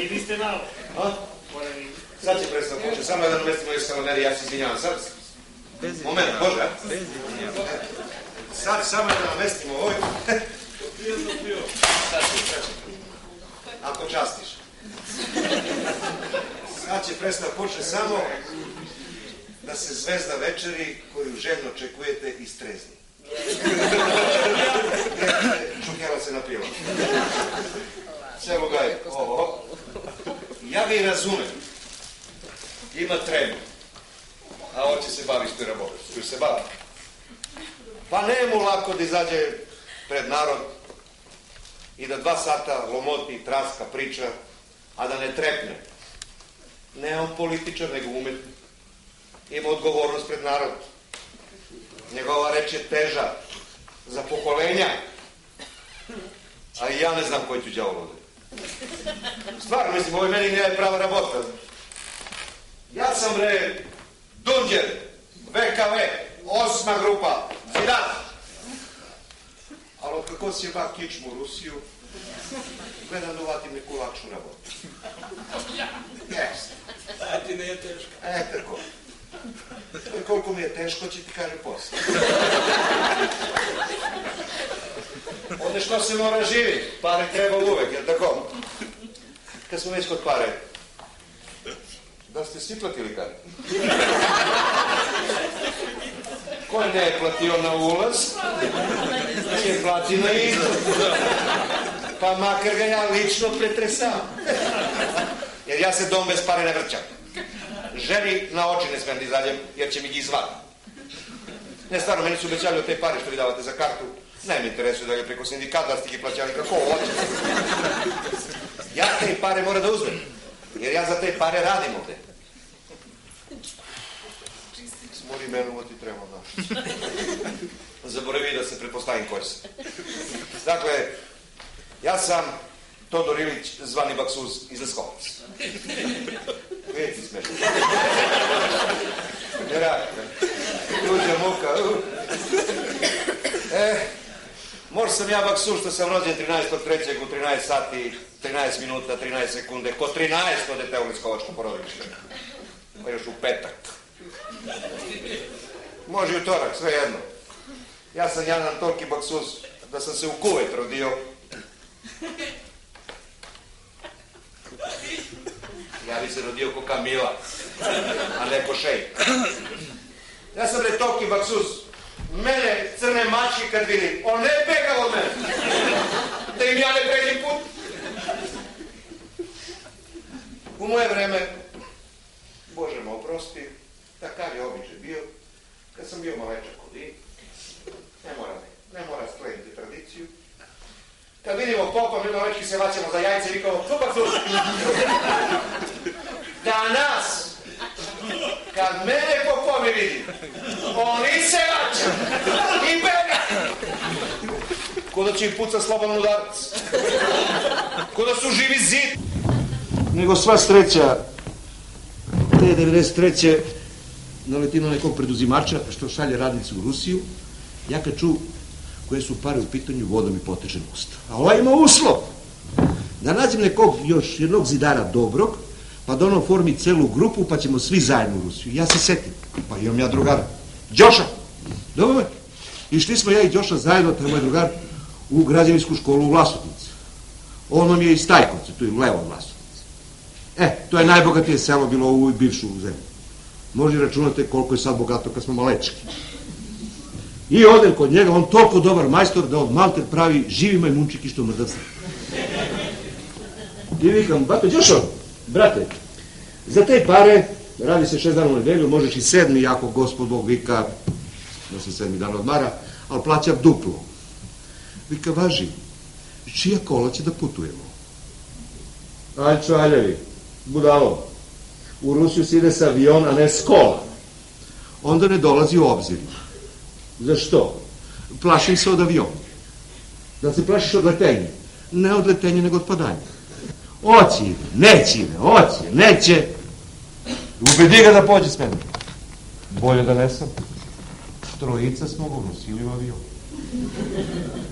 niste malo. Sad će predstavno početi, samo jedan namestimo još kalendarij, ja se izvinjavam, sad. Moment, Boža. Sad samo jedan namestimo ovoj. Ako častiš. Sad će predstavno početi samo da se zvezda večeri koju željno očekujete istrezni. Čukjela se napila. Sve Lugaj, ovo. Ja ga i razumem. Ima tremu. A on će se bavi što je rabo. Što se bavi. Pa ne mu lako da izađe pred narod i da 2 sata lomoti, traska, priča, a da ne trepne. Ne on političar, nego umetnik. Ima odgovornost pred narod. Njegova reč je teža za pokolenja. A i ja ne znam koji ću đavo vode. Stvarno, mislim, ovo meni nije prava rabota. Ja sam Dunđer, VKV, 8. grupa, Zidar. Ali kako si ba kičmu u Rusiju, gledam da uvatim neku lakšu rabotu. Jeste. A ti nije teško. Tako. Koliko mi je teško, će ti kaže posle. Ovdje što se mora živi, pare treba uvek, jel tako? Kad smo već kod pare, da ste svi platili karte? Ko ne je platio na ulaz, će plati na izlaz. Pa makar ga ja lično pretresam. Jer ja se dom bez pare ne vrćam. Ženi na oči ne smem da izađem, jer će mi ih zvati. Ne, stvarno, meni su obećali od te pare što vi davate za kartu. Ne mi interesuje da je preko sindikata ste ih plaćali kako hoće. Ja te pare moram da uzmem, jer ja za te pare radim ovde. Smori menu, ti treba naš. Zaboravi da se pretpostavim koji sam. Dakle, ja sam Todor Ilić, zvani Baksuz iz Leskovac. Vidite smešno. Ne radite. Tuđa muka. Možda sam ja Baksuz što sam rođen 13.3. u 13 sati, 13 minuta, 13 sekunde. Ko 13 odete u Leskovačko porodilište. Pa još u petak. Može i utorak, sve jedno. Ja sam jedan toliki Baksuz da sam se u Kuvajt rodio. Ja bi se rodio ko Kamila, a ne ko šejk. Ja sam toliki Baksuz. Mene crne mačke kad vidim, on ne bega od mene. Da im ja ne pređem put. U moje vreme, Bože me oprosti, takav je običaj bio, kad sam bio malečak kod i, ne mora slediti tradiciju. Kad vidimo popa, mi malečki se vaćamo za jajce i vikamo, super, super. Danas, kad mene popovi vidi, oni se vaća i bega. Ko da će ih puca slobodan udarac. Ko da su živi zid. Nego sva sreća, te 93. naleti na nekog preduzimača što šalje radnicu u Rusiju. Ja kad ču koje su pare u pitanju, voda mi poteče na usta. A ovaj ima uslov da nađem nekog još jednog zidara dobrog, pa da ono formi celu grupu, pa ćemo svi zajedno u Rusiju. Ja se setim, pa imam ja drugara, Đoša. Dobro, išli smo ja i Đoša zajedno, to je moj drugar, u građevinsku školu u Vlasotincu. On nam je iz Stajkovce, tu je levo od Vlasotince. To je najbogatije selo bilo u bivšu zemlju. Može računate koliko je sad bogato kad smo malečki. I odem kod njega, on toliko dobar majstor da od malter pravi živi majmunčiki što mrdaca. I vikam, bato Đošo, brate, za te pare, radi se 6 dana u nedelju, možeš i 7, ako gospod Bog vika, da se 7 dana odmara, ali plaća duplo. Vika, važi, čija kola će da putujemo? Aj čvaljevi, budalo, u Rusiju se ide s avion, a ne s kola. Onda ne dolazi u obzir. Zašto? Plašim se od aviona. Da se plašiš od letenja? Ne od letenja, nego od padanja. Oći ide, neće ide, oći, neće. Ubedi ga da pođe s mene. Bolje da ne sam. Trojica smo go nosili u avion.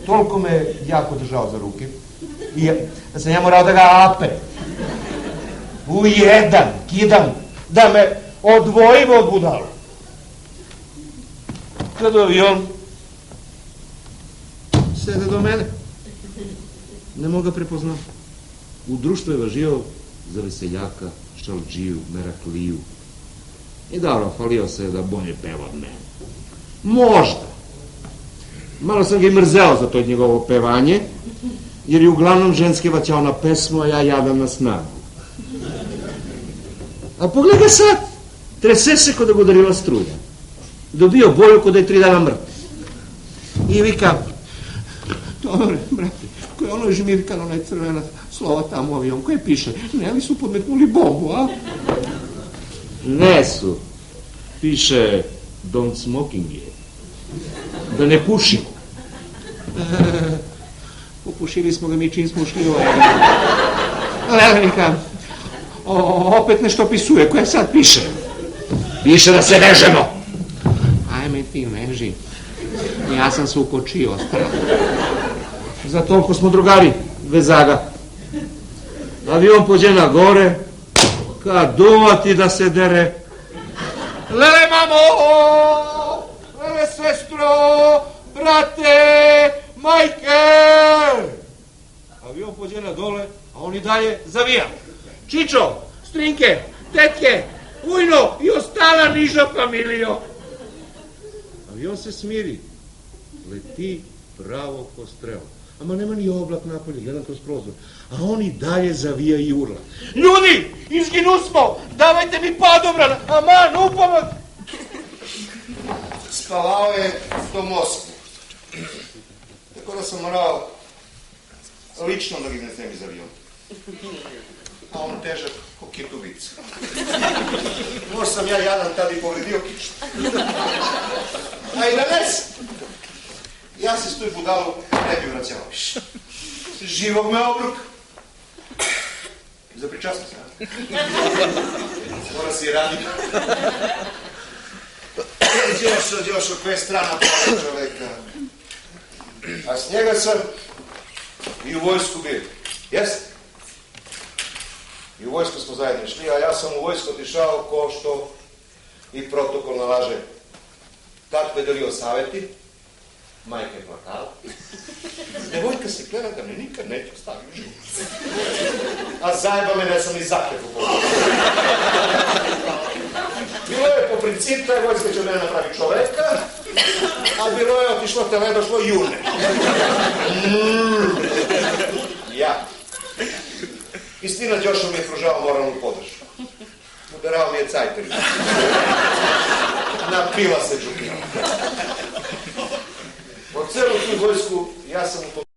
Toliko me jako držao za ruke. I da sam ja morao da ga ape. u jedan kidam da me odvojimo od budalu. Kad avion sede do mene, ne mogu ga prepoznati. U društvu je važio za veseljaka, šalđiju, merakliju. I dobro, hvalio se da bolje peva od mene. Možda. Malo sam ga i mrzeo za to njegovo pevanje, jer je uglavnom ženske vaćao na pesmu, a ja jadam na snagu. A pogledaj sad, trese se kod da ga udarila struja. Dobio boju kod da je 3 dana mrtav. I vika, dobre, brate, koje ono je žmirkano, onaj crvena slova tamo u avion, koje piše, ne li su podmetnuli bombu, a? Ne su. Piše, don't smoking je. Da ne pušimo. Popušili smo ga mi čim smo ušli ovaj. Ale, vika, opet nešto pisuje, koje sad piše? Piše da se vežemo. Ajme ti veži. Ja sam se ukočio strano. Za toliko smo drugari, vezaga. Avion pođe na gore, kad duvati da se dere. Lele mamo, lele sestro, brate, majke. Avion pođe na dole, a on i dalje zavija. Čičo, strinke, tetke, ujno i ostala niža familijo. Avion se smiri, leti pravo ko strela. Ama nema ni oblak napolje, gledam kroz prozor. A on i dalje zavija i urla. Ljudi, izginu smo, davajte mi padobran, aman, u pomoć. Spavao je do Moskve. Tako da sam morao lično da ga iznesem iz aviona. A on težak ko kitubica. Možda sam ja jadan tada i povredio kiču. A i danes, ja se s toj budalu ne bi vraćao više. Živog me obruk. Zapričasno se. Mora se i radi. Još koje strana pala čoveka. A s njega sam i u vojsku bio. Jeste? I u vojsku smo zajedno išli, a ja sam u vojsku otišao ko što i protokol nalaže. Tatko je delio savjeti, majka je plakala. Devojka se gleda da me nikad neće ostaviti u život. A zajeba me da sam i zaklepu pogleda. Bilo je po principu, taj vojska će od mene napravi čoveka, a bilo je otišlo tele, došlo june. Ja. Istina, Đošo mi je pružao moralnu podršku. Udarao mi je cajteri. Napila se džupila. Od celu tu vojsku ja sam u